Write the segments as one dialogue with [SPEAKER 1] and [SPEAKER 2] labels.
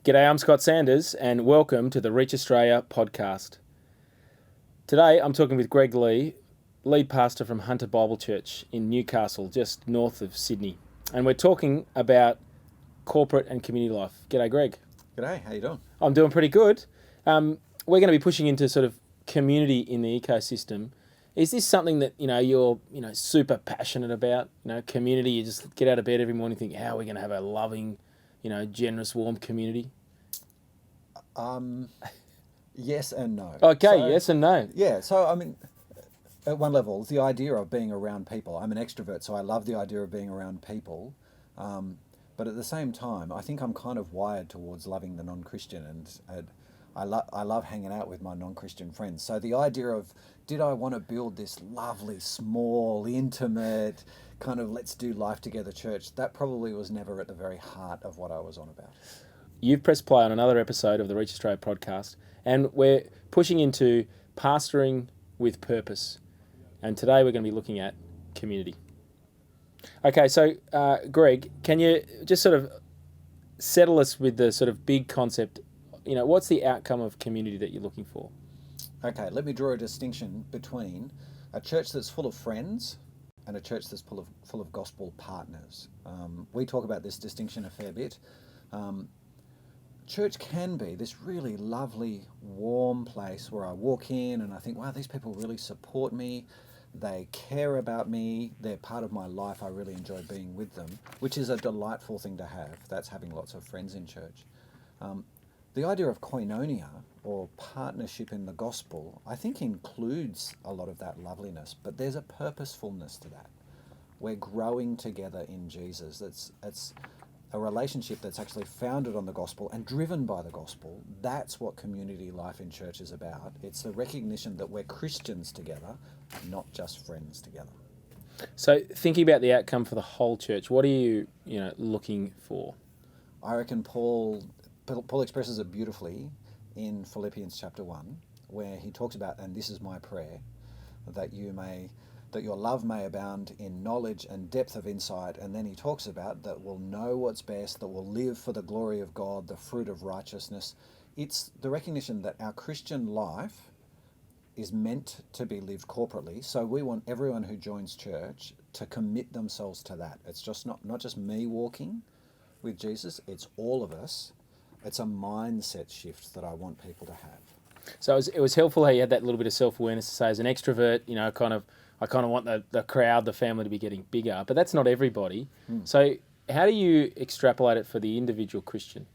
[SPEAKER 1] G'day, I'm Scott Sanders, and welcome to the Reach Australia podcast. Today, I'm talking with Greg Lee, lead pastor from Hunter Bible Church in Newcastle, just north of Sydney. And we're talking about corporate and community life. G'day, Greg.
[SPEAKER 2] G'day, how you doing?
[SPEAKER 1] I'm doing pretty good. We're going to be pushing into sort of community in the ecosystem. Is this something that you're super passionate about? Community. You just get out of bed every morning, and think, how are we going to have a loving, generous, warm community?
[SPEAKER 2] Yes and no.
[SPEAKER 1] Okay, yes and no.
[SPEAKER 2] Yeah, so I mean, at one level, the idea of being around people. I'm an extrovert, so I love the idea of being around people. But at the same time, I think I'm kind of wired towards loving the non-Christian, and I love hanging out with my non-Christian friends. So the idea of, did I want to build this lovely, small, intimate, kind of let's do life together church, that probably was never at the very heart of what I was on about.
[SPEAKER 1] You've pressed play on another episode of the Reach Australia podcast, and we're pushing into pastoring with purpose. And today we're going to be looking at community. Okay, so Greg, can you just sort of settle us with the sort of big concept? What's the outcome of community that you're looking for?
[SPEAKER 2] Okay, let me draw a distinction between a church that's full of friends and a church that's full of gospel partners. We talk about this distinction a fair bit. Church can be this really lovely, warm place where I walk in and I think, wow, these people really support me. They care about me. They're part of my life. I really enjoy being with them, which is a delightful thing to have. That's having lots of friends in church. The idea of koinonia, or partnership in the gospel, I think includes a lot of that loveliness, but there's a purposefulness to that. We're growing together in Jesus. It's a relationship that's actually founded on the gospel and driven by the gospel. That's what community life in church is about. It's the recognition that we're Christians together, not just friends together.
[SPEAKER 1] So thinking about the outcome for the whole church, what are you looking for?
[SPEAKER 2] I reckon Paul expresses it beautifully in Philippians chapter 1, where he talks about, and this is my prayer, that your love may abound in knowledge and depth of insight. And then he talks about that we'll know what's best, that we'll live for the glory of God, the fruit of righteousness. It's the recognition that our Christian life is meant to be lived corporately. So we want everyone who joins church to commit themselves to that. It's just not just me walking with Jesus, it's all of us. It's a mindset shift that I want people to have.
[SPEAKER 1] So it was helpful how you had that little bit of self-awareness to say, as an extrovert, I kind of want the crowd, the family to be getting bigger, but that's not everybody. So how do you extrapolate it for the individual Christian?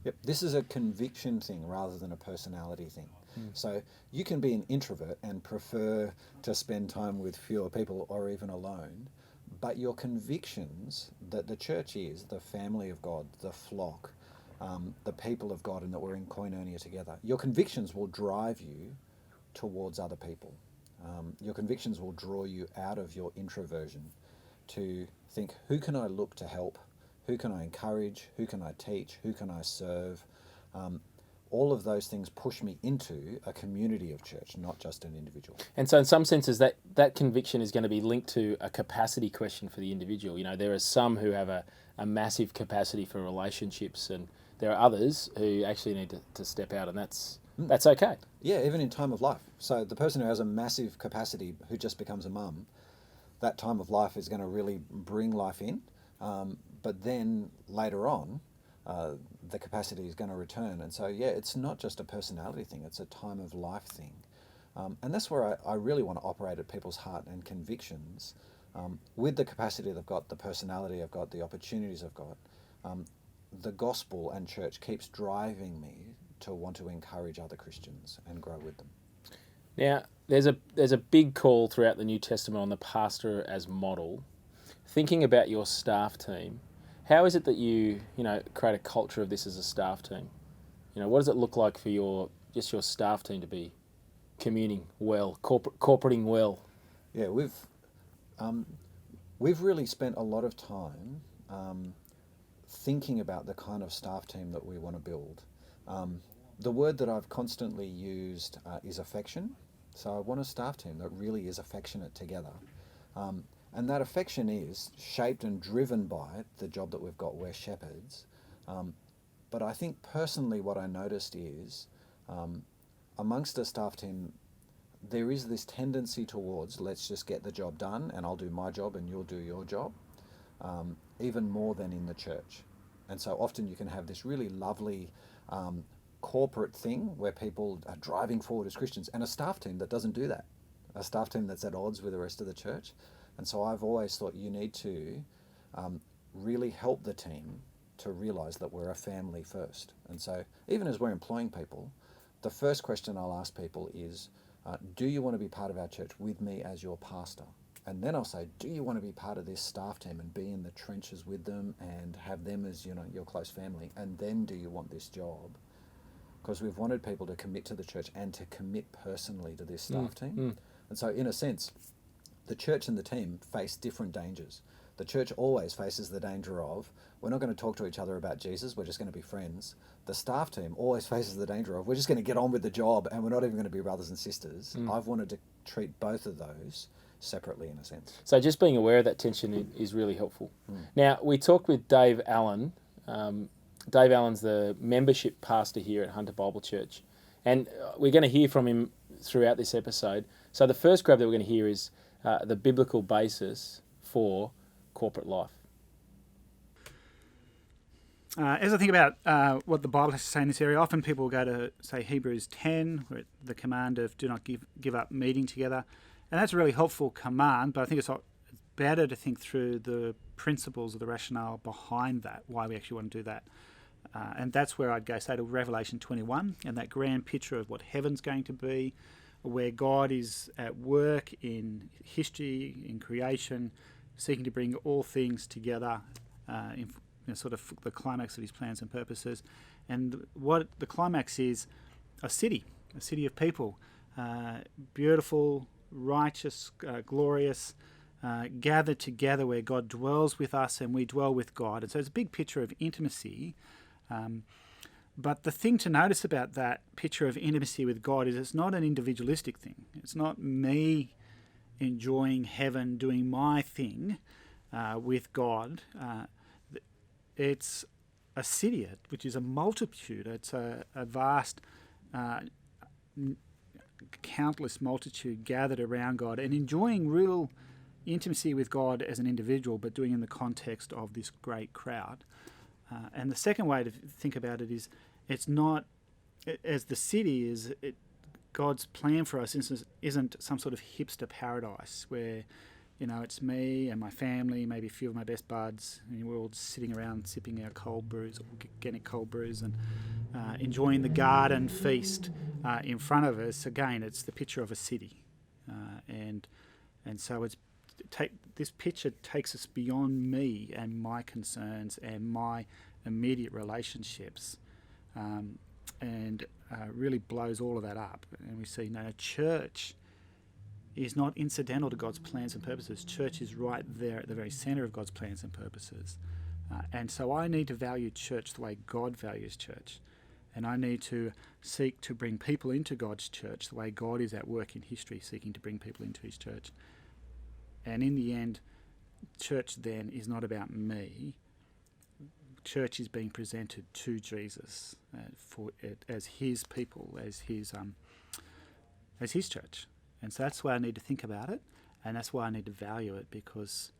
[SPEAKER 2] Yep, this is a conviction thing rather than a personality thing. So you can be an introvert and prefer to spend time with fewer people or even alone, but your convictions that the church is the family of God, the flock, the people of God, and that we're in koinonia together, your convictions will drive you towards other people. Your convictions will draw you out of your introversion to think, who can I look to help? Who can I encourage? Who can I teach? Who can I serve? All of those things push me into a community of church, not just an individual.
[SPEAKER 1] And so in some senses that conviction is going to be linked to a capacity question for the individual. There are some who have a massive capacity for relationships, and there are others who actually need to step out, and that's okay.
[SPEAKER 2] Yeah, even in time of life. So the person who has a massive capacity who just becomes a mum, that time of life is going to really bring life in. But then later on, the capacity is going to return. And so, yeah, it's not just a personality thing, it's a time of life thing. And that's where I really want to operate at people's heart and convictions. With the capacity they've got, the personality I've got, the opportunities I've got, the gospel and church keeps driving me to want to encourage other Christians and grow with them.
[SPEAKER 1] Now, there's a big call throughout the New Testament on the pastor as model. Thinking about your staff team, how is it that you create a culture of this as a staff team? What does it look like for your staff team to be communing well, corporating well?
[SPEAKER 2] Yeah, we've really spent a lot of time thinking about the kind of staff team that we want to build. The word that I've constantly used is affection. So I want a staff team that really is affectionate together. And that affection is shaped and driven by the job that we've got. We're shepherds. But I think personally what I noticed is amongst a staff team, there is this tendency towards let's just get the job done and I'll do my job and you'll do your job, even more than in the church. And so often you can have this really lovely corporate thing where people are driving forward as Christians, and a staff team that doesn't do that, a staff team that's at odds with the rest of the church. And so I've always thought you need to really help the team to realize that we're a family first. And so even as we're employing people, the first question I'll ask people is, do you want to be part of our church with me as your pastor? And then I'll say, do you want to be part of this staff team and be in the trenches with them and have them as, your close family? And then do you want this job? Because we've wanted people to commit to the church and to commit personally to this staff team. And so in a sense, the church and the team face different dangers. The church always faces the danger of, we're not going to talk to each other about Jesus, we're just going to be friends. The staff team always faces the danger of, we're just going to get on with the job and we're not even going to be brothers and sisters. I've wanted to treat both of those separately in a sense.
[SPEAKER 1] So just being aware of that tension is really helpful. Now, we talked with Dave Allen. Dave Allen's the membership pastor here at Hunter Bible Church. And we're going to hear from him throughout this episode. So the first grab that we're going to hear is the biblical basis for corporate life.
[SPEAKER 3] As I think about what the Bible has to say in this area, often people go to, say, Hebrews 10, where the command of do not give up meeting together. And that's a really helpful command, but I think it's better to think through the principles of the rationale behind that, why we actually want to do that. And that's where I'd go, say, to Revelation 21, and that grand picture of what heaven's going to be, where God is at work in history, in creation, seeking to bring all things together in sort of the climax of his plans and purposes. And what the climax is, a city of people, beautiful, righteous, glorious, gathered together where God dwells with us and we dwell with God. And so it's a big picture of intimacy. But the thing to notice about that picture of intimacy with God is it's not an individualistic thing. It's not me enjoying heaven, doing my thing with God. It's a city, which is a multitude. It's a vast, countless multitude gathered around God and enjoying real intimacy with God as an individual, but doing it in the context of this great crowd. And the second way to think about it is it's not, as the city is, God's plan for us isn't some sort of hipster paradise where, it's me and my family, maybe a few of my best buds, and we're all sitting around sipping our cold brews or getting cold brews and enjoying the garden feast in front of us. Again, it's the picture of a city. And so this picture takes us beyond me and my concerns and my immediate relationships, and really blows all of that up. And we see, church is not incidental to God's plans and purposes. Church is right there at the very center of God's plans and purposes. And so I need to value church the way God values church. And I need to seek to bring people into God's church the way God is at work in history, seeking to bring people into his church. And in the end, church then is not about me. Church is being presented to Jesus as his people, as his church. And so that's why I need to think about it, and that's why I need to value it, because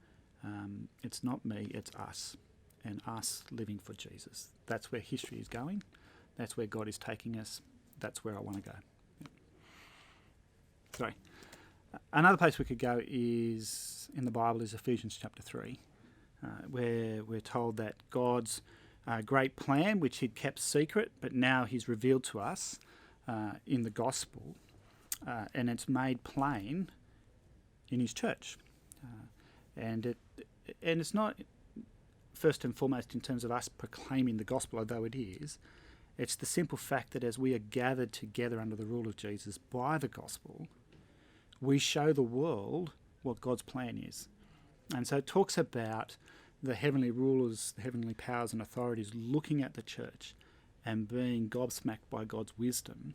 [SPEAKER 3] it's not me, it's us, and us living for Jesus. That's where history is going. That's where God is taking us. That's where I want to go. Sorry. Another place we could go is in the Bible is Ephesians chapter 3, where we're told that God's great plan, which he'd kept secret, but now he's revealed to us in the gospel, and it's made plain in his church. And it's not first and foremost in terms of us proclaiming the gospel, although it is. It's the simple fact that as we are gathered together under the rule of Jesus by the gospel, we show the world what God's plan is. And so it talks about the heavenly rulers, the heavenly powers and authorities looking at the church and being gobsmacked by God's wisdom,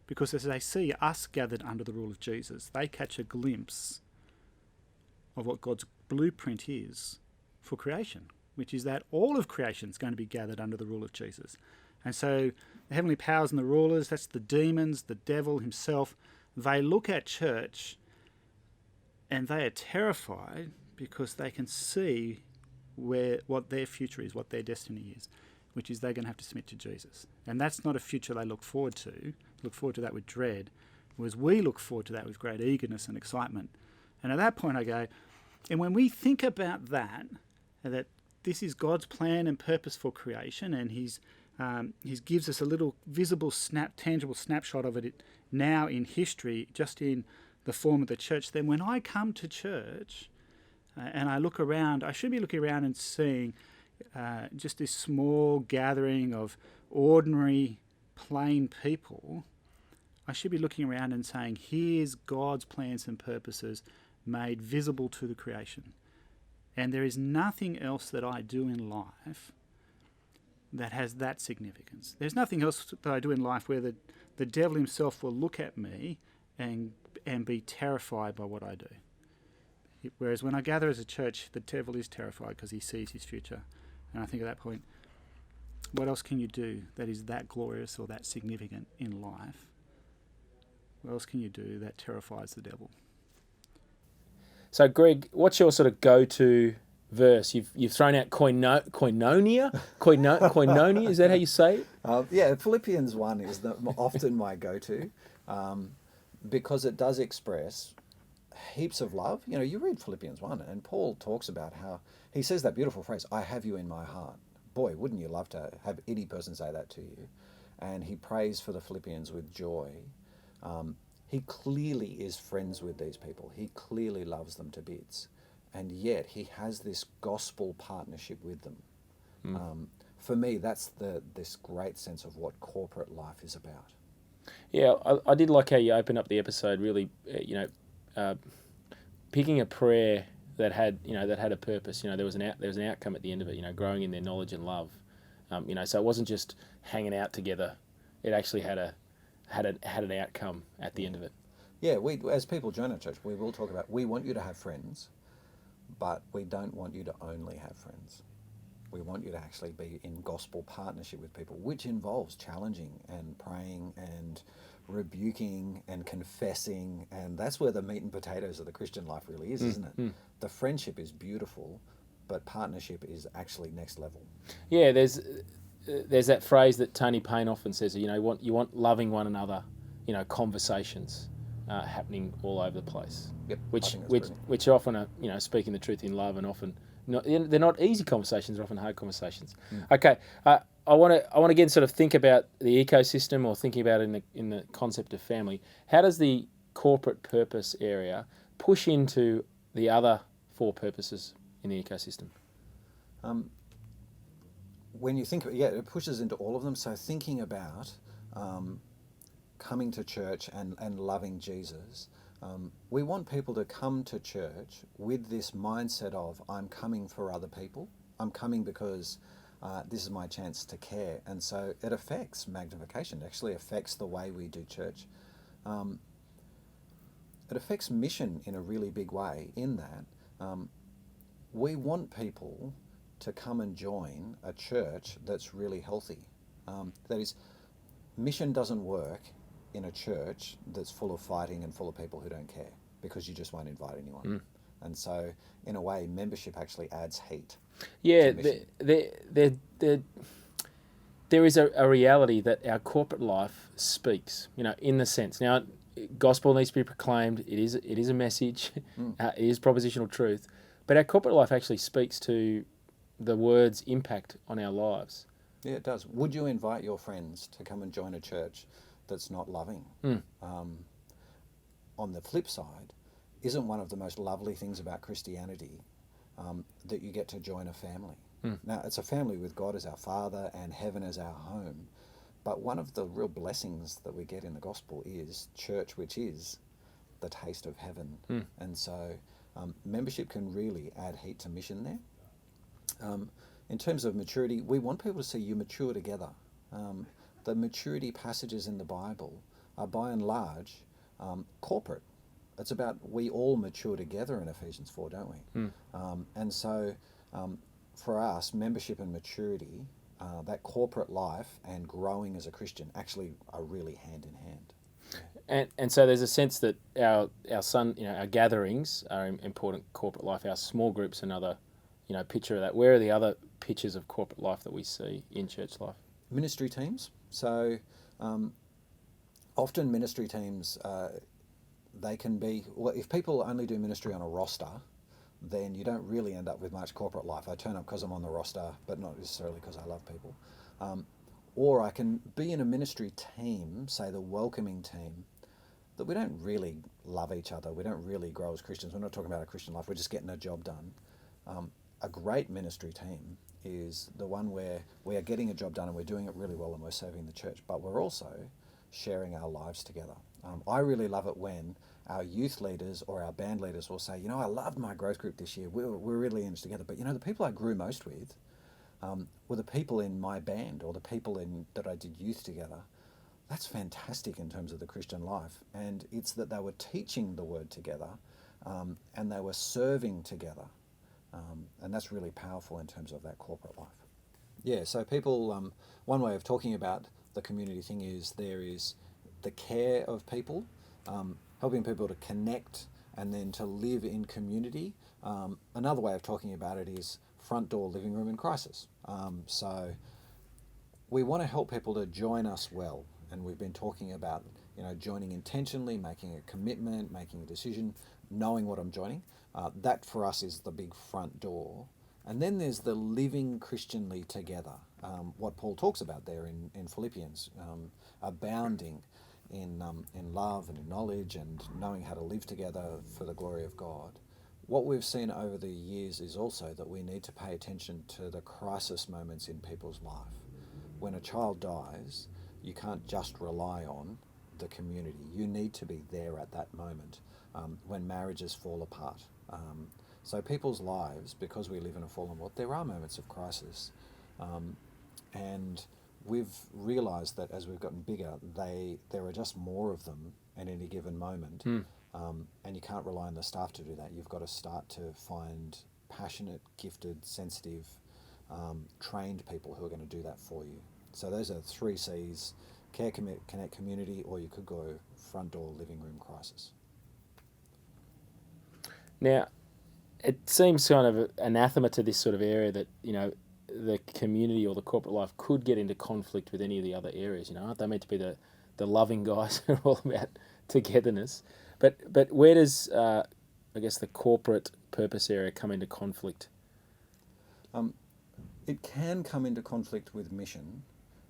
[SPEAKER 3] because as they see us gathered under the rule of Jesus, they catch a glimpse of what God's blueprint is for creation. which is that all of creation is going to be gathered under the rule of Jesus. And so the heavenly powers and the rulers, that's the demons, the devil himself, they look at church and they are terrified because they can see what their future is, what their destiny is, which is they're going to have to submit to Jesus. And that's not a future they look forward to that with dread, whereas we look forward to that with great eagerness and excitement. And at that point I go, and when we think about that this is God's plan and purpose for creation, and He gives us a little visible, tangible snapshot of it now in history, just in the form of the church, then when I come to church and I look around, I should be looking around and seeing just this small gathering of ordinary, plain people. I should be looking around and saying, here's God's plans and purposes made visible to the creation. And there is nothing else that I do in life that has that significance. There's nothing else that I do in life where the devil himself will look at me and be terrified by what I do. Whereas when I gather as a church, the devil is terrified because he sees his future. And I think at that point, what else can you do that is that glorious or that significant in life? What else can you do that terrifies the devil?
[SPEAKER 1] So, Greg, what's your sort of go-to verse? You've thrown out koinonia? Koinonia, is that how you say it?
[SPEAKER 2] Yeah, Philippians 1 is often my go-to because it does express heaps of love. You know, you read Philippians 1 and Paul talks about how he says that beautiful phrase, I have you in my heart. Boy, wouldn't you love to have any person say that to you? And he prays for the Philippians with joy. He clearly is friends with these people. He clearly loves them to bits. And yet he has this gospel partnership with them. For me, that's this great sense of what corporate life is about.
[SPEAKER 1] Yeah, I did like how you opened up the episode, really, picking a prayer that had a purpose. You know, there was an outcome at the end of it. You know, growing in their knowledge and love. So it wasn't just hanging out together. It actually had an outcome at the end of it.
[SPEAKER 2] Yeah, we as people join our church, we will talk about we want you to have friends, but we don't want you to only have friends. We want you to actually be in gospel partnership with people, which involves challenging and praying and rebuking and confessing, and that's where the meat and potatoes of the Christian life really is, isn't it? The friendship is beautiful, but partnership is actually next level. Yeah,
[SPEAKER 1] there's that phrase that Tony Payne often says, you want loving one another, conversations happening all over the place.
[SPEAKER 2] Yep,
[SPEAKER 1] which often are, speaking the truth in love, and often they're not easy conversations, they're often hard conversations. Okay, I want to again sort of think about the ecosystem, or thinking about it in the concept of family. How does the corporate purpose area push into the other four purposes in the ecosystem?
[SPEAKER 2] When you think, it pushes into all of them. So thinking about coming to church and loving Jesus, we want people to come to church with this mindset of, I'm coming for other people. I'm coming because this is my chance to care. And so it affects magnification. It actually affects the way we do church. It affects mission in a really big way, in that we want people to come and join a church that's really healthy. That is, mission doesn't work in a church that's full of fighting and full of people who don't care, because you just won't invite anyone. And so, in a way, membership actually adds heat.
[SPEAKER 1] Yeah, there is a reality that our corporate life speaks, in the sense. Now, gospel needs to be proclaimed. It is a message. It is propositional truth. But our corporate life actually speaks to the word's impact on our lives.
[SPEAKER 2] Yeah, it does. Would you invite your friends to come and join a church that's not loving? On the flip side, isn't one of the most lovely things about Christianity that you get to join a family? Now, it's a family with God as our Father and heaven as our home. But one of the real blessings that we get in the gospel is church, which is the taste of heaven. And so membership can really add heat to mission there. In terms of maturity, we want people to see you mature together. The maturity passages in the Bible are by and large corporate. It's about we all mature together in Ephesians 4, don't we? And so for us, membership and maturity, that corporate life and growing as a Christian actually are really hand in hand.
[SPEAKER 1] And so there's a sense that our gatherings are important corporate life. Our small groups, another, picture of that. Where are the other pictures of corporate life that we see in church life?
[SPEAKER 2] Ministry teams. So often ministry teams, they can be, well, if people only do ministry on a roster, then you don't really end up with much corporate life. I turn up because I'm on the roster, but not necessarily because I love people. Or I can be in a ministry team, say the welcoming team, that we don't really love each other. We don't really grow as Christians. We're not talking about a Christian life. We're just getting a job done. A great ministry team is the one where we are getting a job done and we're doing it really well and we're serving the church, but we're also sharing our lives together. I really love it when our youth leaders or our band leaders will say, I loved my growth group this year. We're really in this together. But, the people I grew most with were the people in my band or the people that I did youth together. That's fantastic in terms of the Christian life. And it's that they were teaching the word together and they were serving together. And that's really powerful in terms of that corporate life. Yeah, so people, one way of talking about the community thing is there is the care of people, helping people to connect and then to live in community. Another way of talking about it is front door living room in crisis. So we want to help people to join us well. And we've been talking about, joining intentionally, making a commitment, making a decision, knowing what I'm joining. That for us is the big front door. And then there's the living Christianly together, what Paul talks about there in Philippians, abounding in love and in knowledge and knowing how to live together for the glory of God. What we've seen over the years is also that we need to pay attention to the crisis moments in people's life. When a child dies, you can't just rely on the community. You need to be there at that moment when marriages fall apart. So people's lives, because we live in a fallen world, there are moments of crisis. And we've realised that as we've gotten bigger, there are just more of them at any given moment. And you can't rely on the staff to do that. You've got to start to find passionate, gifted, sensitive, trained people who are going to do that for you. So those are 3 C's: care, commit, connect, community, or you could go front door, living room, crisis.
[SPEAKER 1] Now, it seems kind of anathema to this sort of area that, the community or the corporate life could get into conflict with any of the other areas. Aren't they meant to be the loving guys who are all about togetherness? But where does, the corporate purpose area come into conflict?
[SPEAKER 2] It can come into conflict with mission,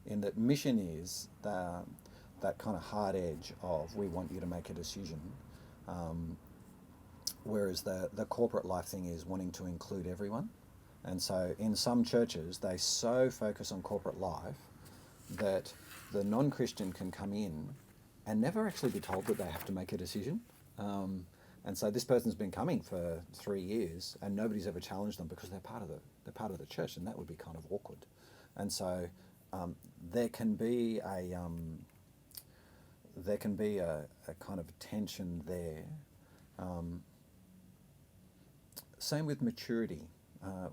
[SPEAKER 2] in that mission is that kind of hard edge of we want you to make a decision, whereas the corporate life thing is wanting to include everyone. And so in some churches, they so focus on corporate life that the non-Christian can come in and never actually be told that they have to make a decision. And so this person's been coming for 3 years and nobody's ever challenged them because they're part of the church, and that would be kind of awkward. And so there can be a kind of tension there. Same with maturity.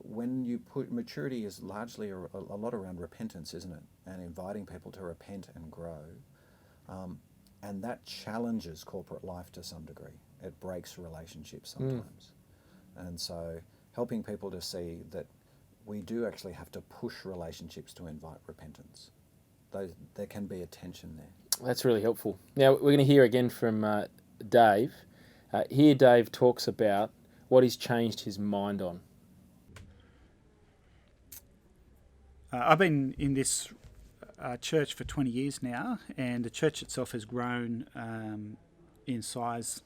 [SPEAKER 2] When you put maturity is largely a lot around repentance, isn't it? And inviting people to repent and grow. And that challenges corporate life to some degree. It breaks relationships sometimes. And so helping people to see that we do actually have to push relationships to invite repentance. There can be a tension there.
[SPEAKER 1] That's really helpful. Now, we're going to hear again from Dave. Here Dave talks about what he's changed his mind on.
[SPEAKER 3] I've been in this church for 20 years now, and the church itself has grown in size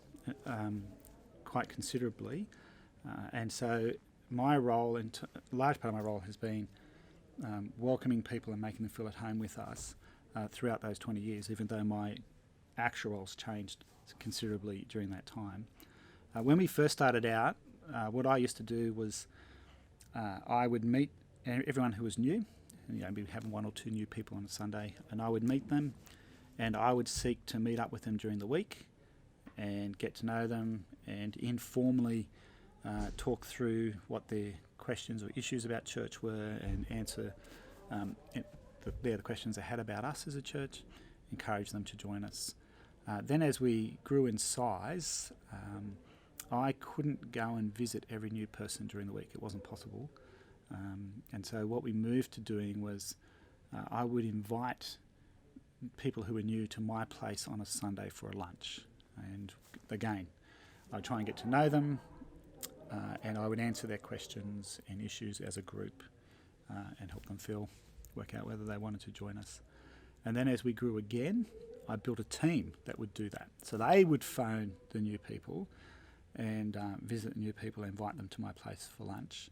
[SPEAKER 3] quite considerably. And so my role, a large part of my role has been welcoming people and making them feel at home with us throughout those 20 years, even though my actual role's changed considerably during that time. When we first started out, what I used to do was I would meet everyone who was new, and we'd have 1 or 2 new people on a Sunday, and I would meet them, and I would seek to meet up with them during the week and get to know them and informally talk through what their questions or issues about church were and answer the questions they had about us as a church, encourage them to join us. Then as we grew in size, I couldn't go and visit every new person during the week. It wasn't possible. And so what we moved to doing was I would invite people who were new to my place on a Sunday for a lunch. And again, I'd try and get to know them, and I would answer their questions and issues as a group and help them work out whether they wanted to join us. And then as we grew again, I built a team that would do that. So they would phone the new people and visit the new people, invite them to my place for lunch.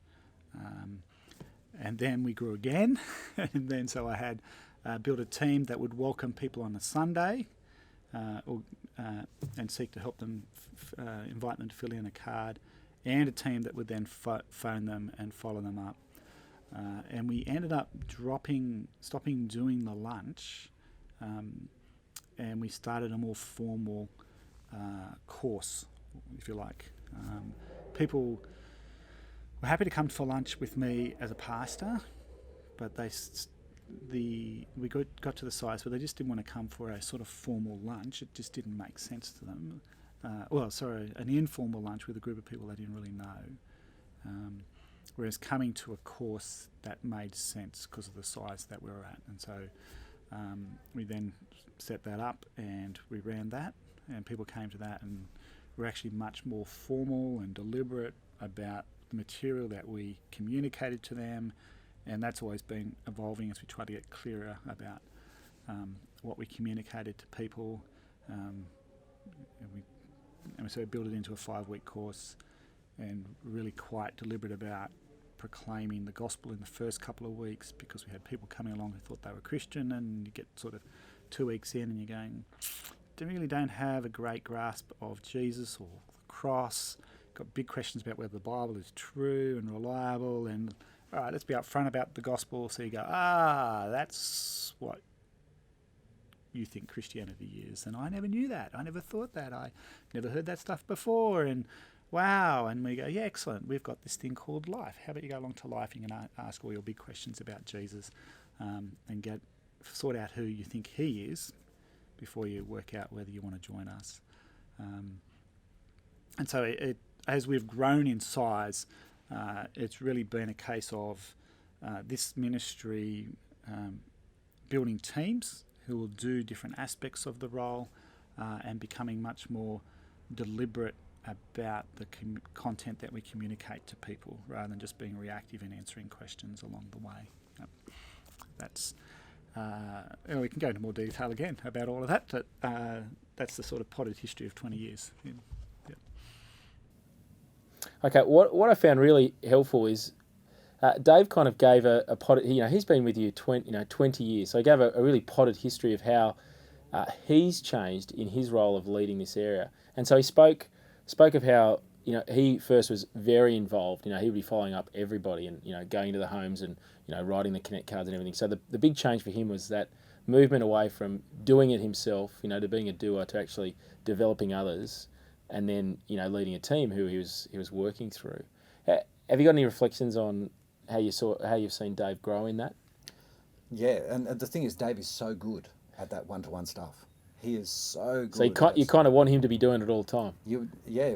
[SPEAKER 3] And then we grew again, and then so I had built a team that would welcome people on a Sunday and seek to help them, invite them to fill in a card, and a team that would then phone them and follow them up. And we ended up stopping doing the lunch, and we started a more formal course, if you like. People were happy to come for lunch with me as a pastor, but we got to the size where they just didn't want to come for a sort of formal lunch. It just didn't make sense to them. An informal lunch with a group of people they didn't really know. Whereas coming to a course that made sense because of the size that we were at. And so we then set that up and we ran that, and people came to that, and we're actually much more formal and deliberate about the material that we communicated to them, and that's always been evolving as we try to get clearer about what we communicated to people. And so we built it into a 5-week course, and really quite deliberate about proclaiming the gospel in the first couple of weeks, because we had people coming along who thought they were Christian, and you get sort of 2 weeks in and you're going, really don't have a great grasp of Jesus or the cross, got big questions about whether the Bible is true and reliable, and all right, let's be upfront about the gospel. So you go, that's what you think Christianity is, and I never knew that. I never thought that. I never heard that stuff before, and wow. And we go, yeah, excellent. We've got this thing called life. How about you go along to life and you can ask all your big questions about Jesus, and sort out who you think he is before you work out whether you want to join us. And so as we've grown in size, it's really been a case of this ministry building teams who will do different aspects of the role, and becoming much more deliberate about the content that we communicate to people, rather than just being reactive in answering questions along the way. That's we can go into more detail again about all of that, but that's the sort of potted history of 20 years.
[SPEAKER 1] Okay, what I found really helpful is Dave kind of gave a potted, he's been with you 20 years, so he gave a really potted history of how he's changed in his role of leading this area. And so he spoke of how he first was very involved. He would be following up everybody and going to the homes and writing the connect cards and everything. So the big change for him was that movement away from doing it himself, to being a doer, to actually developing others, and then leading a team who he was working through. Have you got any reflections on how you've seen Dave grow in that?
[SPEAKER 2] Yeah, and the thing is, Dave is so good at that one-to-one stuff. He is so good.
[SPEAKER 1] So you kind of want him to be doing it all the time.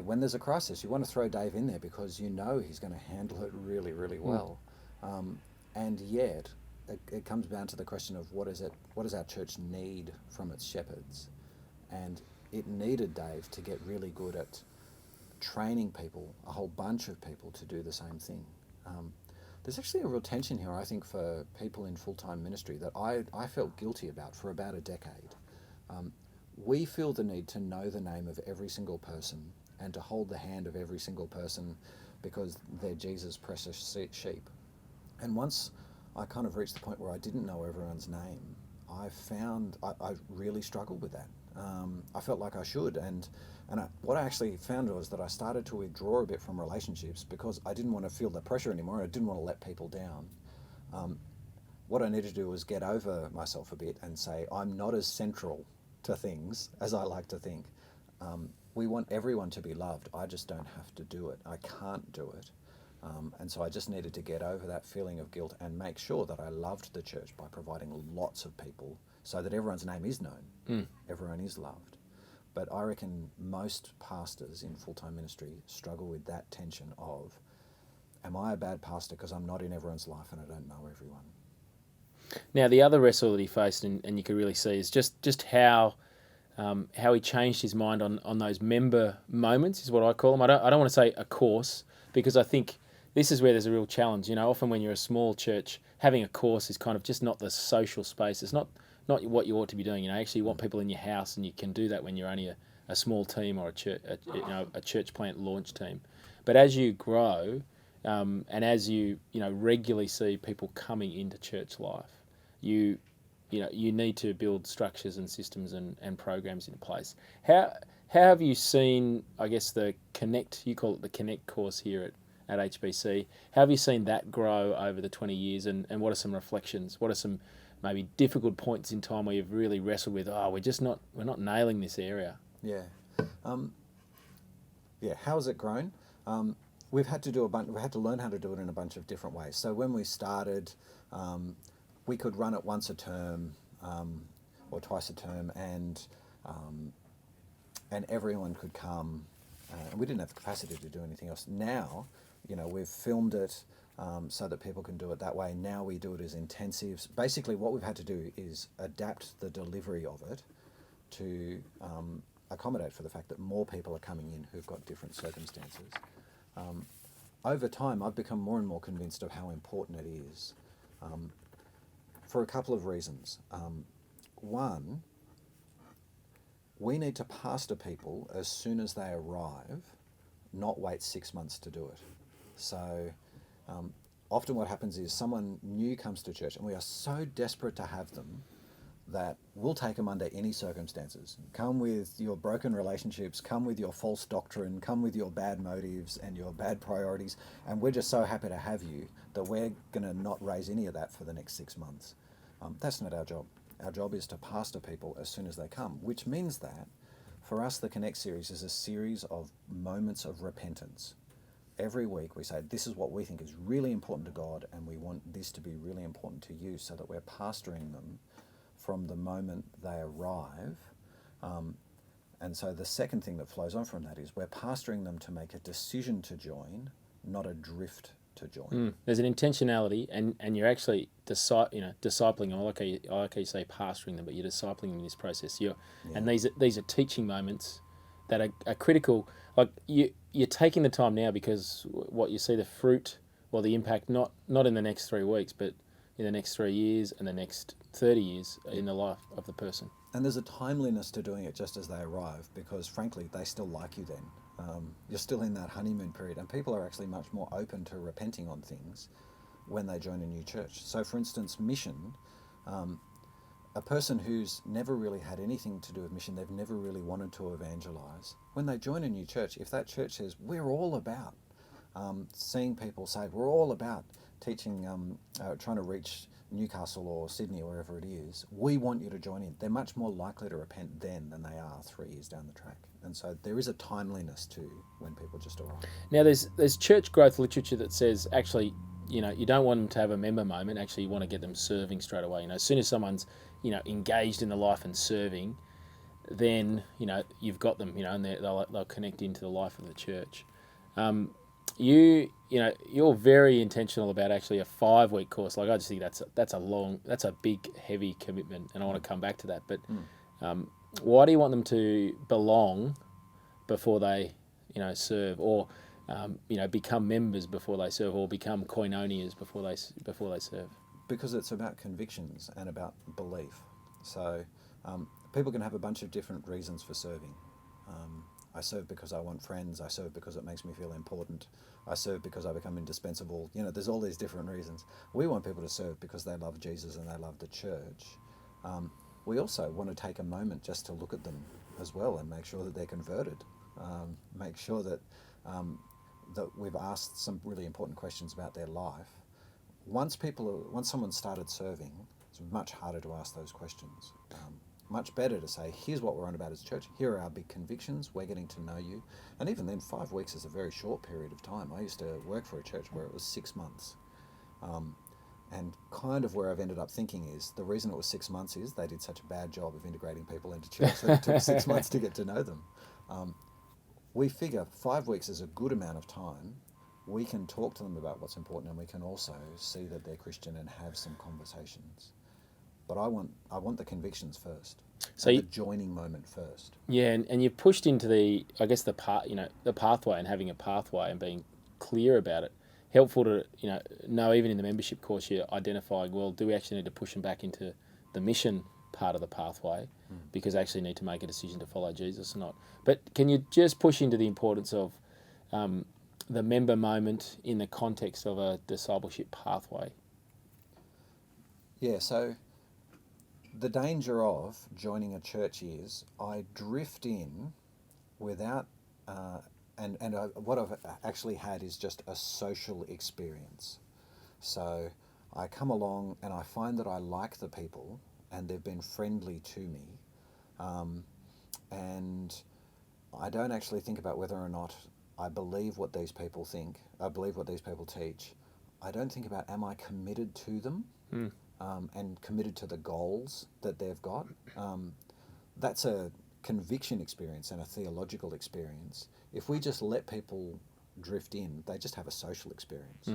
[SPEAKER 2] When there's a crisis, you want to throw Dave in there because he's going to handle it really, really well. And yet, it comes down to the question of what does our church need from its shepherds? And it needed Dave to get really good at training people, a whole bunch of people, to do the same thing. There's actually a real tension here, I think, for people in full-time ministry that I felt guilty about for about a decade. We feel the need to know the name of every single person and to hold the hand of every single person because they're Jesus' precious sheep. And once I kind of reached the point where I didn't know everyone's name, I found I really struggled with that. I felt like I should, and what I actually found was that I started to withdraw a bit from relationships because I didn't want to feel the pressure anymore. I didn't want to let people down. What I needed to do was get over myself a bit and say, I'm not as central to things as I like to think. We want everyone to be loved. I just don't have to do it. I can't do it. And so I just needed to get over that feeling of guilt and make sure that I loved the church by providing lots of people so that everyone's name is known, everyone is loved. But I reckon most pastors in full-time ministry struggle with that tension of, am I a bad pastor because I'm not in everyone's life and I don't know everyone?
[SPEAKER 1] Now, the other wrestle that he faced, and you could really see, is just how he changed his mind on those member moments, is what I call them. I don't want to say a course, because I think this is where there's a real challenge. Often when you're a small church, having a course is kind of just not the social space. It's not what you ought to be doing. Actually, you want people in your house, and you can do that when you're only a small team or a church plant launch team. But as you grow, and as you regularly see people coming into church life, you need to build structures and systems and programs in place. How have you seen, I guess, the Connect, you call it the Connect course here at HBC, how have you seen that grow over the 20 years, and what are some reflections? What are some maybe difficult points in time where you've really wrestled with, we're not nailing this area?
[SPEAKER 2] Yeah. How has it grown? We've had to learn how to do it in a bunch of different ways. So when we started, we could run it once a term or twice a term, and everyone could come, and we didn't have the capacity to do anything else. Now, we've filmed it so that people can do it that way. Now we do it as intensives. Basically, what we've had to do is adapt the delivery of it to accommodate for the fact that more people are coming in who've got different circumstances. Over time, I've become more and more convinced of how important it is, for a couple of reasons. One, we need to pastor people as soon as they arrive, not wait 6 months to do it. So often what happens is someone new comes to church, and we are so desperate to have them that we'll take them under any circumstances. Come with your broken relationships, come with your false doctrine, come with your bad motives and your bad priorities, and we're just so happy to have you that we're going to not raise any of that for the next 6 months. That's not our job. Our job is to pastor people as soon as they come, which means that for us, the Connect series is a series of moments of repentance. Every week we say, this is what we think is really important to God, and we want this to be really important to you, so that we're pastoring them from the moment they arrive. And so the second thing that flows on from that is we're pastoring them to make a decision to join, not a drift to join.
[SPEAKER 1] There's an intentionality, and you're actually discipling. I like how you say pastoring them, but you're discipling them in this process. And these are teaching moments that are critical. Like you're taking the time now, because what you see the fruit or the impact not in the next 3 weeks, but in the next 3 years and the next 30 years in the life of the person.
[SPEAKER 2] And there's a timeliness to doing it just as they arrive, because frankly, they still like you then. You're still in that honeymoon period, and people are actually much more open to repenting on things when they join a new church. So for instance, mission, a person who's never really had anything to do with mission, they've never really wanted to evangelize, when they join a new church, if that church says, we're all about seeing people saved, we're all about teaching, trying to reach Newcastle or Sydney or wherever it is, we want you to join in, they're much more likely to repent then than they are 3 years down the track. And so there is a timeliness to when people just arrive.
[SPEAKER 1] Now there's church growth literature that says, actually, you don't want them to have a member moment. Actually, you want to get them serving straight away. As soon as someone's engaged in the life and serving, then you've got them. And they'll connect into the life of the church. You're very intentional about actually a 5-week course. Like, I just think that's a big, heavy commitment, and I want to come back to that. But why do you want them to belong before they serve, or become members before they serve, or become koinonias before they serve?
[SPEAKER 2] Because it's about convictions and about belief. So people can have a bunch of different reasons for serving. I serve because I want friends. I serve because it makes me feel important. I serve because I become indispensable. There's all these different reasons. We want people to serve because they love Jesus and they love the church. We also want to take a moment just to look at them as well and make sure that they're converted. Make sure that we've asked some really important questions about their life. Once someone started serving, it's much harder to ask those questions. much better to say, here's what we're on about as a church. Here are our big convictions. We're getting to know you. And even then, 5 weeks is a very short period of time. I used to work for a church where it was 6 months. And kind of where I've ended up thinking is the reason it was 6 months is they did such a bad job of integrating people into church that it took 6 months to get to know them. We figure 5 weeks is a good amount of time. We can talk to them about what's important, and we can also see that they're Christian and have some conversations. But I want the convictions first. So the joining moment first.
[SPEAKER 1] Yeah, and you've pushed into the pathway, and having a pathway and being clear about it. Helpful to know even in the membership course you're identifying, well, do we actually need to push them back into the mission part of the pathway because they actually need to make a decision to follow Jesus or not. But can you just push into the importance of the member moment in the context of a discipleship pathway?
[SPEAKER 2] Yeah, so the danger of joining a church is I drift in without... what I've actually had is just a social experience. So I come along and I find that I like the people and they've been friendly to me. And I don't actually think about whether or not I believe what these people think. I believe what these people teach. I don't think about, am I committed to them and committed to the goals that they've got? That's a conviction experience and a theological experience. If we just let people drift in, they just have a social experience.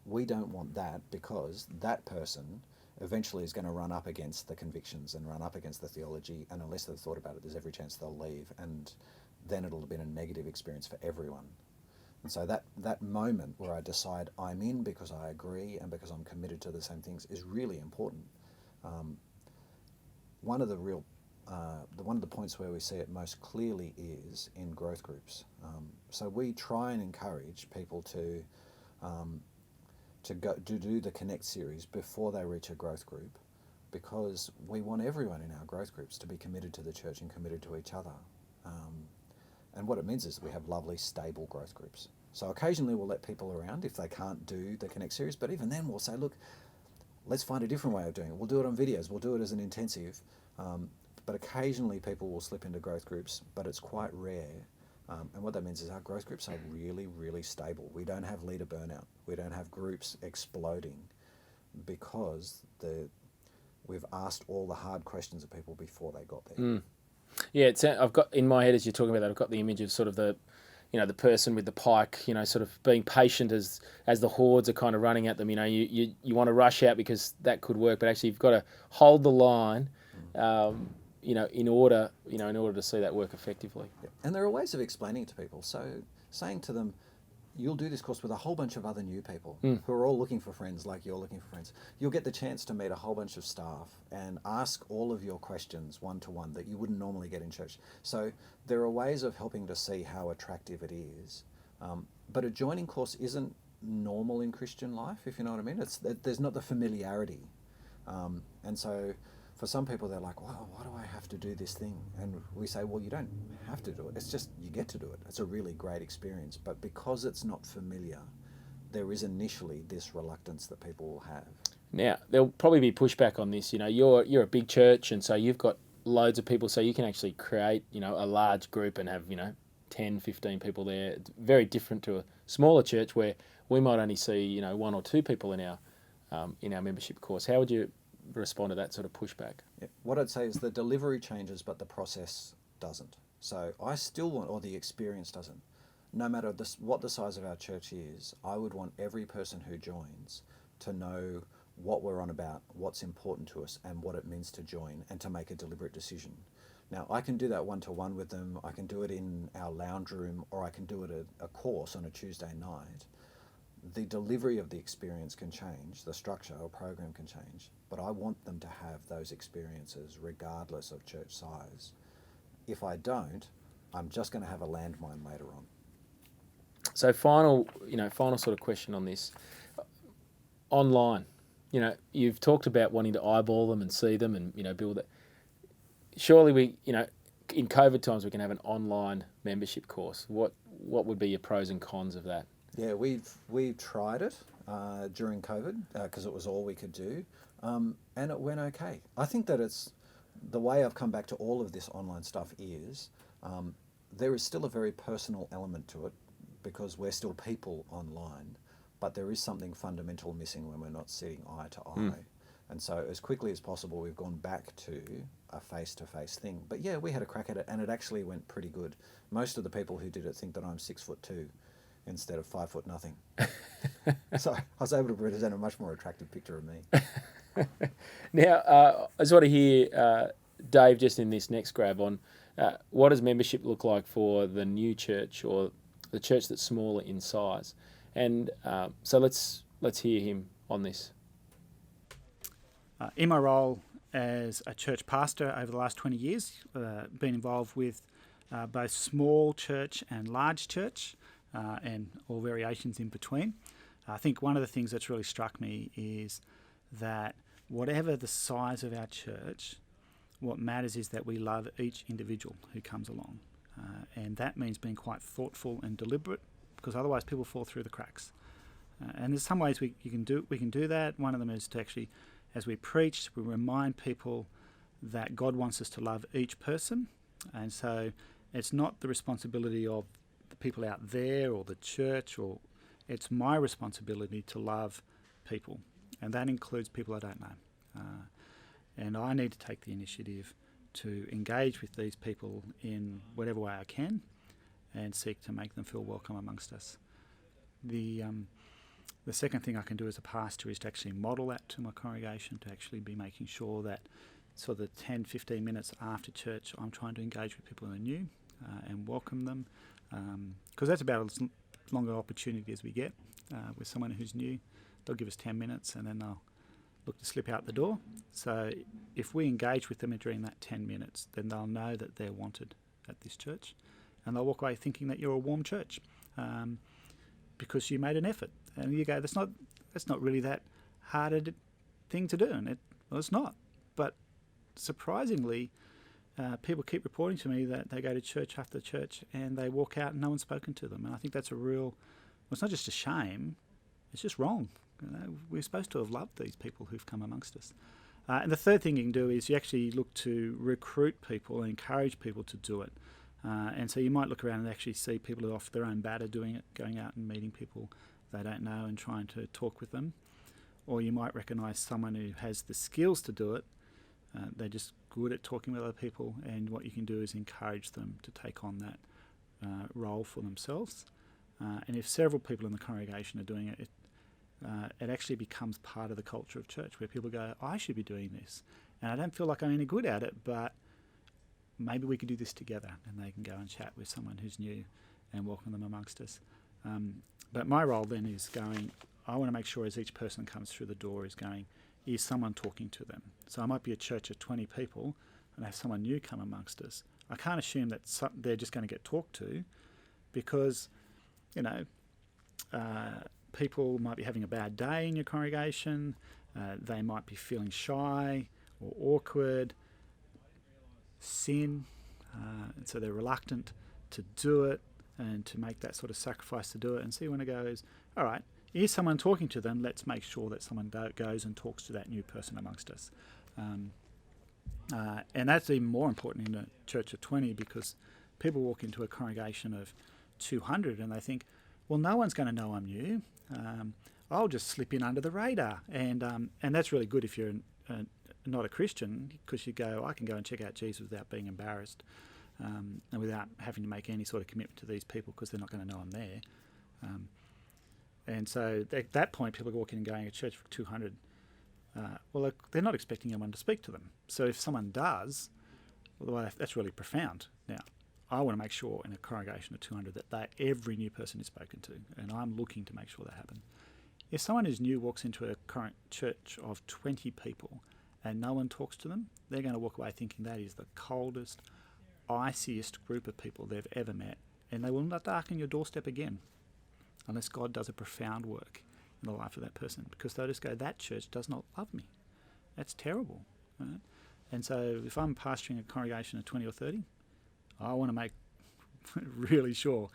[SPEAKER 2] We don't want that, because that person eventually is going to run up against the convictions and run up against the theology, and unless they've thought about it, there's every chance they'll leave, and then it'll have been a negative experience for everyone. And so that moment where I decide I'm in because I agree and because I'm committed to the same things is really important. One of the points where we see it most clearly is in growth groups. So we try and encourage people to do the Connect series before they reach a growth group, because we want everyone in our growth groups to be committed to the church and committed to each other. And what it means is that we have lovely, stable growth groups. So occasionally we'll let people around if they can't do the Connect series, but even then we'll say, look, let's find a different way of doing it. We'll do it on videos. We'll do it as an intensive. But occasionally people will slip into growth groups, but it's quite rare. And what that means is our growth groups are really, really stable. We don't have leader burnout. We don't have groups exploding, because we've asked all the hard questions of people before they got there.
[SPEAKER 1] Yeah, I've got in my head, as you're talking about that, I've got the image of sort of the person with the pike, sort of being patient as the hordes are kind of running at them. You want to rush out because that could work, but actually you've got to hold the line, in order to see that work effectively.
[SPEAKER 2] Yeah. And there are ways of explaining it to people. So saying to them, you'll do this course with a whole bunch of other new people who are all looking for friends like you're looking for friends. You'll get the chance to meet a whole bunch of staff and ask all of your questions one-to-one that you wouldn't normally get in church. So there are ways of helping to see how attractive it is. But a joining course isn't normal in Christian life, if you know what I mean. There's not the familiarity. And so for some people, they're like, wow, why do I have to do this thing? And we say, well, you don't have to do it. It's just you get to do it. It's a really great experience. But because it's not familiar, there is initially this reluctance that people will have.
[SPEAKER 1] Now, there'll probably be pushback on this. You're a big church, and so you've got loads of people, so you can actually create, a large group and have, 10, 15 people there. It's very different to a smaller church where we might only see, 1 or 2 people in our membership course. How would you respond to that sort of pushback?
[SPEAKER 2] Yeah. What I'd say is the delivery changes, but the process doesn't. So I still want, or the experience doesn't. No matter what the size of our church is, I would want every person who joins to know what we're on about, what's important to us, and what it means to join, and to make a deliberate decision. Now, I can do that one-to-one with them. I can do it in our lounge room, or I can do it at a course on a Tuesday night. The delivery of the experience can change, the structure or program can change, but I want them to have those experiences regardless of church size. If I don't, I'm just going to have a landmine later on.
[SPEAKER 1] So final sort of question on this. Online, you've talked about wanting to eyeball them and see them and, build it. Surely we, in COVID times, we can have an online membership course. What would be your pros and cons of that?
[SPEAKER 2] Yeah, we've tried it during COVID because it was all we could do, and it went okay. I think that it's the way I've come back to all of this online stuff is there is still a very personal element to it because we're still people online, but there is something fundamental missing when we're not sitting eye to eye. And so as quickly as possible, we've gone back to a face-to-face thing. But yeah, we had a crack at it, and it actually went pretty good. Most of the people who did it think that I'm 6'2" instead of 5 foot nothing. So I was able to present a much more attractive picture of me.
[SPEAKER 1] Now, I just want to hear, Dave, just in this next grab on, what does membership look like for the new church or the church that's smaller in size? And so let's hear him on this.
[SPEAKER 3] In my role as a church pastor over the last 20 years, been involved with both small church and large church and all variations in between. I think one of the things that's really struck me is that whatever the size of our church, what matters is that we love each individual who comes along. And that means being quite thoughtful and deliberate, because otherwise people fall through the cracks. And there's some ways we can do that. One of them is to actually, as we preach, we remind people that God wants us to love each person. And so it's not the responsibility of the people out there or the church, or it's my responsibility to love people. And that includes people I don't know. And I need to take the initiative to engage with these people in whatever way I can and seek to make them feel welcome amongst us. The second thing I can do as a pastor is to actually model that to my congregation, to actually be making sure that sort of 10, 15 minutes after church, I'm trying to engage with people who are new and welcome them, because that's about as long an opportunity as we get with someone who's new. They'll give us 10 minutes and then they'll look to slip out the door. So if we engage with them during that 10 minutes, then they'll know that they're wanted at this church, and they'll walk away thinking that you're a warm church because you made an effort. And you go, that's not really that hard a thing to do. And it's not. But surprisingly, people keep reporting to me that they go to church after church and they walk out and no one's spoken to them. And I think that's it's not just a shame, it's just wrong. We're supposed to have loved these people who've come amongst us. And the third thing you can do is you actually look to recruit people and encourage people to do it. And so you might look around and actually see people who are off their own bat are doing it, going out and meeting people they don't know and trying to talk with them. Or you might recognise someone who has the skills to do it. They're just good at talking with other people, and what you can do is encourage them to take on that role for themselves. And if several people in the congregation are doing it, it actually becomes part of the culture of church, where people go, I should be doing this. And I don't feel like I'm any good at it, but maybe we could do this together. And they can go and chat with someone who's new and welcome them amongst us. But my role then is I want to make sure as each person comes through the door is someone talking to them. So I might be a church of 20 people and have someone new come amongst us. I can't assume that they're just going to get talked to, because, people might be having a bad day in your congregation. They might be feeling shy or awkward, sin, and so they're reluctant to do it and to make that sort of sacrifice to do it. And so you want to go is, all right, is someone talking to them? Let's make sure that someone goes and talks to that new person amongst us. And that's even more important in a church of 20, because people walk into a congregation of 200 and they think, well, no one's going to know I'm new. I'll just slip in under the radar. And that's really good if you're not a Christian, because you go, I can go and check out Jesus without being embarrassed and without having to make any sort of commitment to these people, because they're not going to know I'm there. And so at that point, people are walking and going to church for 200. Well, they're not expecting anyone to speak to them. So if someone does, well, that's really profound. Now, I want to make sure in a congregation of 200 that every new person is spoken to, and I'm looking to make sure that happens. If someone who's new walks into a current church of 20 people and no one talks to them, they're going to walk away thinking that is the coldest, iciest group of people they've ever met, and they will not darken your doorstep again unless God does a profound work in the life of that person, because they'll just go, that church does not love me. That's terrible. Right? And so if I'm pastoring a congregation of 20 or 30, I want to make really sure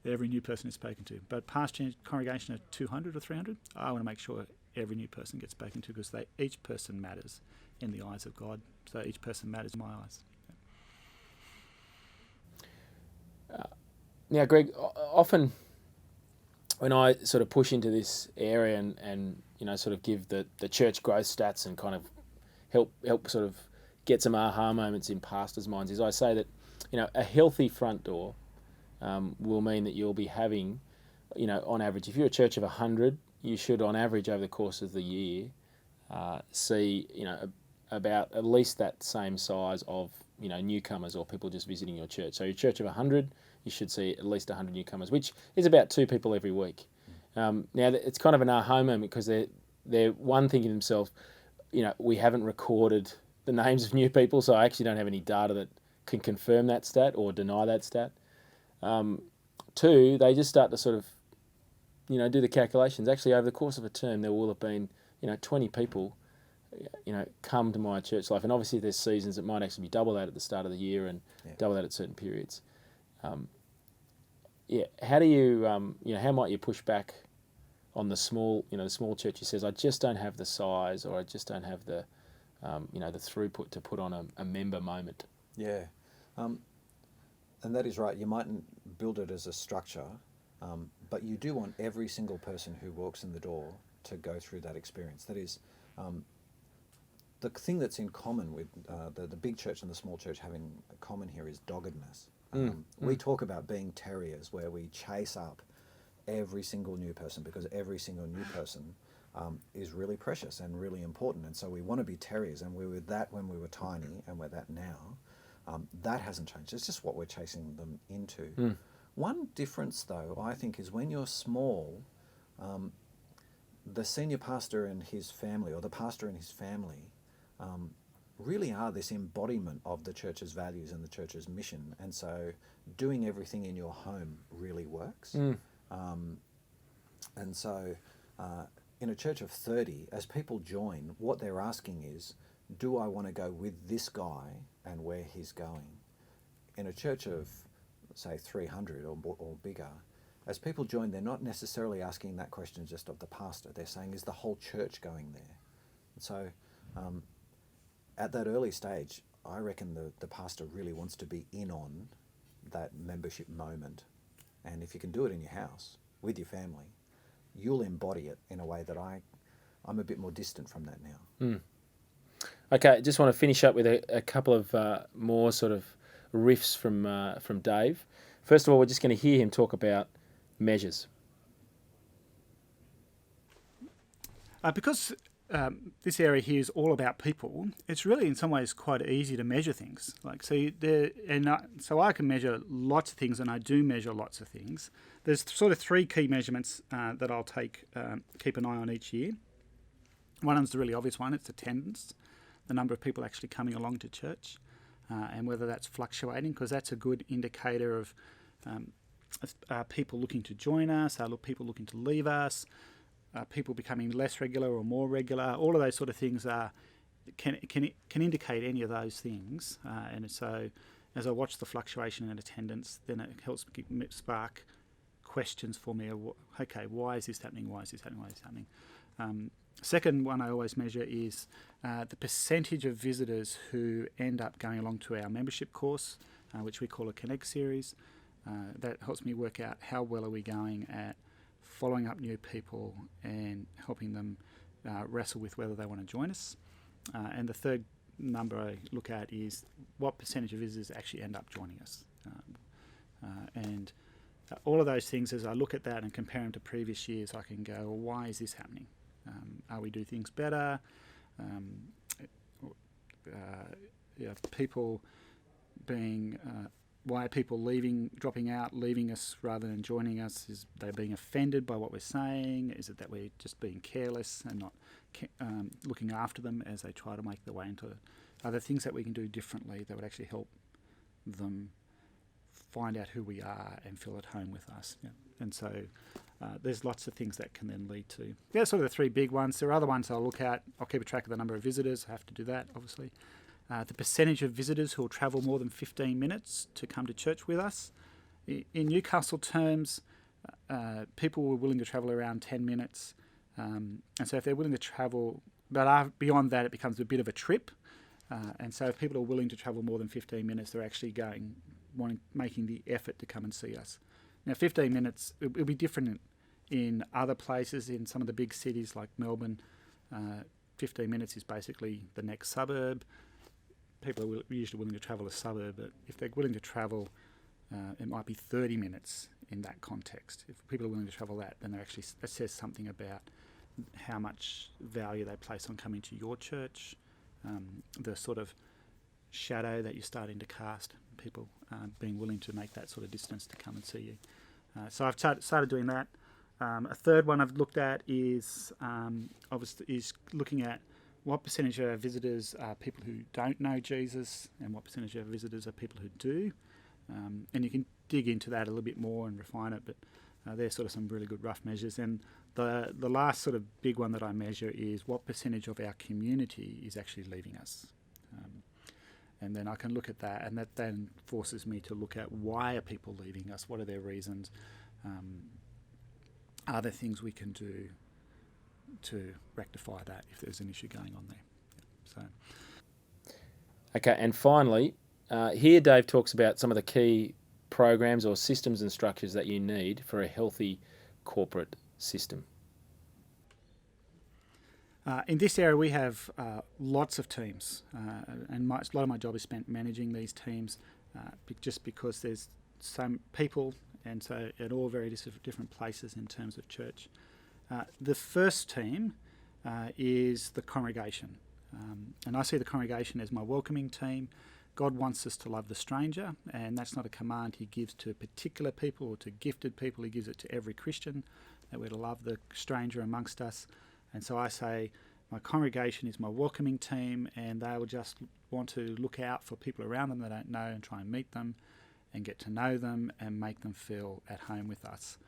[SPEAKER 3] that every new person is spoken to. But pastoring a congregation of 200 or 300, I want to make sure every new person gets spoken to, because each person matters in the eyes of God. So each person matters in my eyes.
[SPEAKER 1] Now, Greg, often when I sort of push into this area and sort of give the church growth stats and kind of help sort of get some aha moments in pastors' minds, is I say that a healthy front door will mean that you'll be having, on average, if you're a church of 100, you should on average over the course of the year see about at least that same size of newcomers or people just visiting your church. So your church of 100, you should see at least 100 newcomers, which is about 2 people every week. Now it's kind of an aha moment because they're one thinking to themselves, we haven't recorded the names of new people, so I actually don't have any data that can confirm that stat or deny that stat. 2, they just start to sort of do the calculations. Actually, over the course of a term, there will have been 20 people come to my church life, and obviously there's seasons it might actually be double that at the start of the year and double that at certain periods. How do you how might you push back on the small church who says, I just don't have the size, or I just don't have the the throughput to put on a member moment?
[SPEAKER 2] Yeah, and that is right. You mightn't build it as a structure, but you do want every single person who walks in the door to go through that experience. That is, the thing that's in common with the big church and the small church having common here is doggedness. We talk about being terriers, where we chase up every single new person because every single new person is really precious and really important. And so we want to be terriers, and we were that when we were tiny, and we're that now. That hasn't changed. It's just what we're chasing them into. One difference, though, I think, is when you're small, the senior pastor and his family, or the pastor and his family, really are this embodiment of the church's values and the church's mission. And so doing everything in your home really works. And so in a church of 30, as people join, what they're asking is, do I want to go with this guy and where he's going? In a church of, say, 300 or bigger, as people join, they're not necessarily asking that question just of the pastor. They're saying, is the whole church going there? And so at that early stage, I reckon the pastor really wants to be in on that membership moment. And if you can do it in your house with your family, you'll embody it in a way that I'm a bit more distant from that now.
[SPEAKER 1] Okay, just want to finish up with a couple of more sort of riffs from Dave. First of all, we're just going to hear him talk about measures.
[SPEAKER 3] Because this area here is all about people, it's really in some ways quite easy to measure things. So I can measure lots of things, and I do measure lots of things. There's sort of 3 key measurements that I'll keep an eye on each year. One of them's the really obvious one. It's attendance, the number of people actually coming along to church, and whether that's fluctuating, because that's a good indicator of people looking to join us, people looking to leave us, people becoming less regular or more regular. All of those sort of things can indicate any of those things. And so as I watch the fluctuation in attendance, then it helps spark questions for me of, okay, why is this happening? Why is this happening? Why is this happening? Second one I always measure is the percentage of visitors who end up going along to our membership course, which we call a Connect series. That helps me work out how well are we going at following up new people and helping them wrestle with whether they want to join us. And the third number I look at is what percentage of visitors actually end up joining us. And all of those things, as I look at that and compare them to previous years, I can go, well, why is this happening? Are we doing things better? People being... why are people dropping out, leaving us rather than joining us? Is they being offended by what we're saying? Is it that we're just being careless and not looking after them as they try to make their way into it? Are there things that we can do differently that would actually help them find out who we are and feel at home with us? Yeah. And so there's lots of things that can then lead to... Yeah, sort of the 3 big ones. There are other ones I'll look at. I'll keep a track of the number of visitors. I have to do that, obviously. The percentage of visitors who will travel more than 15 minutes to come to church with us. In Newcastle terms, people were willing to travel around 10 minutes. And so if they're willing to travel beyond that, it becomes a bit of a trip. And so if people are willing to travel more than 15 minutes, they're actually making the effort to come and see us. Now, 15 minutes, it'll be different in other places. In some of the big cities like Melbourne, 15 minutes is basically the next suburb. People are usually willing to travel a suburb, but if they're willing to travel, it might be 30 minutes in that context. If people are willing to travel that, then that says something about how much value they place on coming to your church, the sort of shadow that you're starting to cast, people being willing to make that sort of distance to come and see you. So I've started doing that. A third one I've looked at is looking at what percentage of our visitors are people who don't know Jesus and what percentage of our visitors are people who do. And you can dig into that a little bit more and refine it, but they're sort of some really good rough measures. And the last sort of big one that I measure is what percentage of our community is actually leaving us. And then I can look at that, and that then forces me to look at why are people leaving us, what are their reasons, are there things we can do to rectify that if there's an issue going on there.
[SPEAKER 1] Okay, and finally, here Dave talks about some of the key programs or systems and structures that you need for a healthy corporate system.
[SPEAKER 3] In this area, we have lots of teams, and a lot of my job is spent managing these teams, just because there's some people, and so at all very different places in terms of church. The first team is the congregation, and I see the congregation as my welcoming team. God wants us to love the stranger, and that's not a command he gives to particular people or to gifted people. He gives it to every Christian, that we're to love the stranger amongst us. And so I say my congregation is my welcoming team, and they will just want to look out for people around them they don't know and try and meet them and get to know them and make them feel at home with us.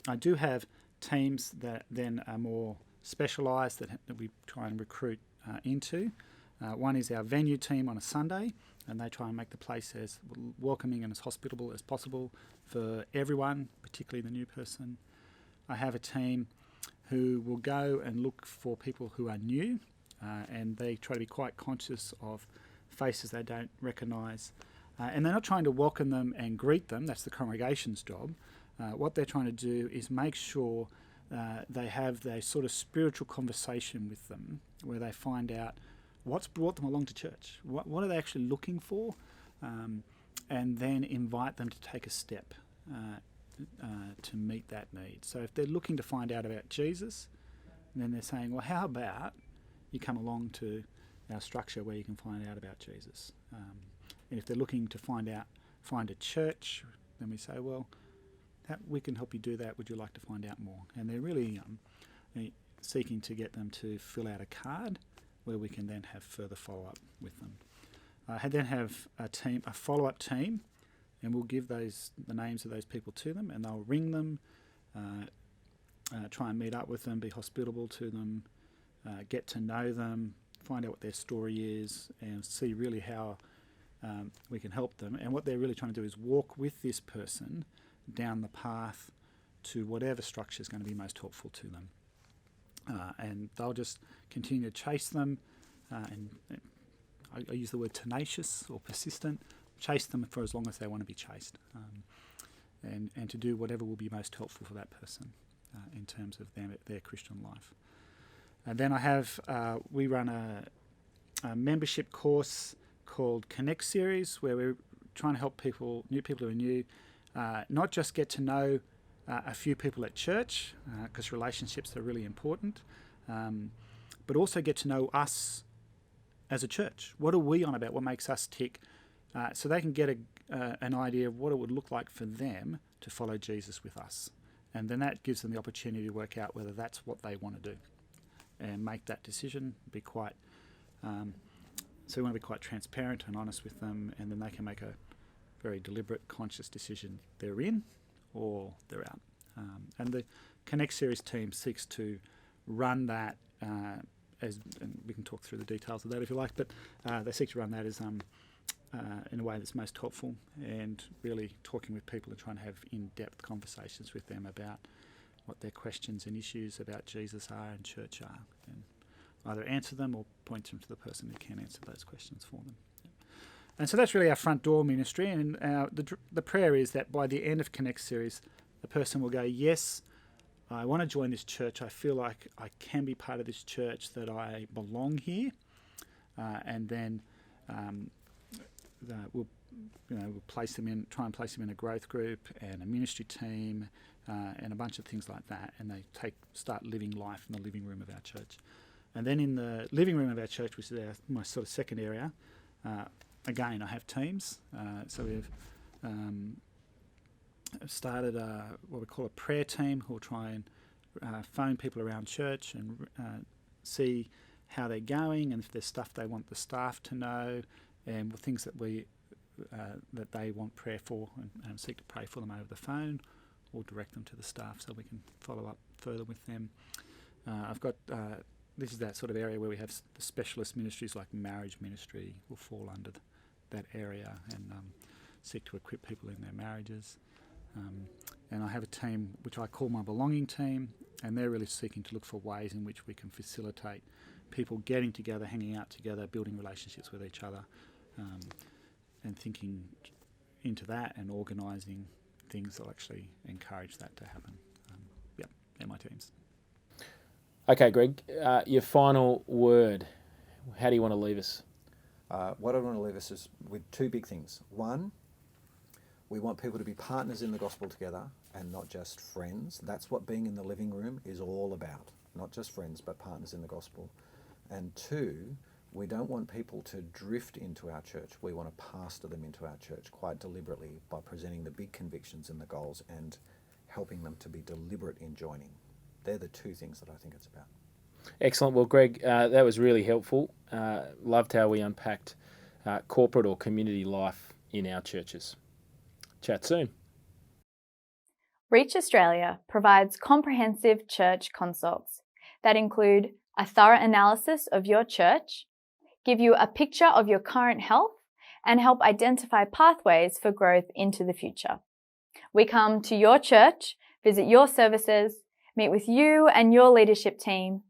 [SPEAKER 3] I do have teams that then are more specialised that we try and recruit into. One is our venue team on a Sunday, and they try and make the place as welcoming and as hospitable as possible for everyone, particularly the new person. I have a team who will go and look for people who are new, and they try to be quite conscious of faces they don't recognise. And they're not trying to welcome them and greet them, that's the congregation's job. What they're trying to do is make sure they have their sort of spiritual conversation with them, where they find out what's brought them along to church, what are they actually looking for, and then invite them to take a step to meet that need. So if they're looking to find out about Jesus, then they're saying, well, how about you come along to our structure where you can find out about Jesus? And if they're looking to find a church, then we say, well, we can help you do that. Would you like to find out more? And they're really seeking to get them to fill out a card where we can then have further follow-up with them. I then have a follow-up team, and we'll give the names of those people to them, and they'll ring them, try and meet up with them, be hospitable to them, get to know them, find out what their story is, and see really how we can help them. And what they're really trying to do is walk with this person down the path to whatever structure is going to be most helpful to them. And they'll just continue to chase them, and I use the word tenacious or persistent, chase them for as long as they want to be chased, and to do whatever will be most helpful for that person in terms of their Christian life. And then I have, we run a membership course called Connect Series, where we're trying to help new people who are new, not just get to know a few people at church, because relationships are really important, but also get to know us as a church. What are we on about? What makes us tick? So they can get an idea of what it would look like for them to follow Jesus with us. And then that gives them the opportunity to work out whether that's what they want to do and make that decision, be quite... so we want to be quite transparent and honest with them, and then they can make a very deliberate, conscious decision. They're in or they're out. And the Connect Series team seeks to run that and we can talk through the details of that if you like, but they seek to run that as in a way that's most helpful, and really talking with people and trying to have in-depth conversations with them about what their questions and issues about Jesus are and church are. And either answer them or point them to the person who can answer those questions for them. And so that's really our front door ministry. And the prayer is that by the end of Connect series, the person will go, yes, I want to join this church. I feel like I can be part of this church, that I belong here. And then we'll place them in, try and place them in a growth group and a ministry team and a bunch of things like that. And they start living life in the living room of our church. And then in the living room of our church, which is my sort of second area, again, I have teams. So we've started what we call a prayer team, who will try and phone people around church and see how they're going, and if there's stuff they want the staff to know, and things that that they want prayer for, and seek to pray for them over the phone, or direct them to the staff so we can follow up further with them. I've got this is that sort of area where we have the specialist ministries, like marriage ministry will fall under that area, and seek to equip people in their marriages. And I have a team which I call my belonging team, and they're really seeking to look for ways in which we can facilitate people getting together, hanging out together, building relationships with each other, and thinking into that and organising things that will actually encourage that to happen. They're my teams.
[SPEAKER 1] Okay, Greg, your final word. How do you want to leave us?
[SPEAKER 2] What I want to leave us is with two big things. One, we want people to be partners in the gospel together and not just friends. That's what being in the living room is all about. Not just friends, but partners in the gospel. And two, we don't want people to drift into our church. We want to pastor them into our church quite deliberately by presenting the big convictions and the goals and helping them to be deliberate in joining. They're the two things that I think it's about.
[SPEAKER 1] Excellent. Well, Greg, that was really helpful. Loved how we unpacked corporate or community life in our churches. Chat soon.
[SPEAKER 4] Reach Australia provides comprehensive church consults that include a thorough analysis of your church, give you a picture of your current health, and help identify pathways for growth into the future. We come to your church, visit your services, meet with you and your leadership team,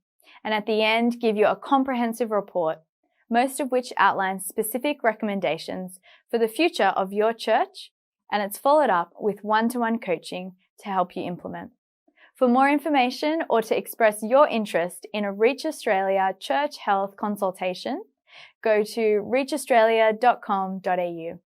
[SPEAKER 4] and at the end give you a comprehensive report, most of which outlines specific recommendations for the future of your church, and it's followed up with one-to-one coaching to help you implement. For more information or to express your interest in a Reach Australia Church Health consultation, go to reachaustralia.com.au.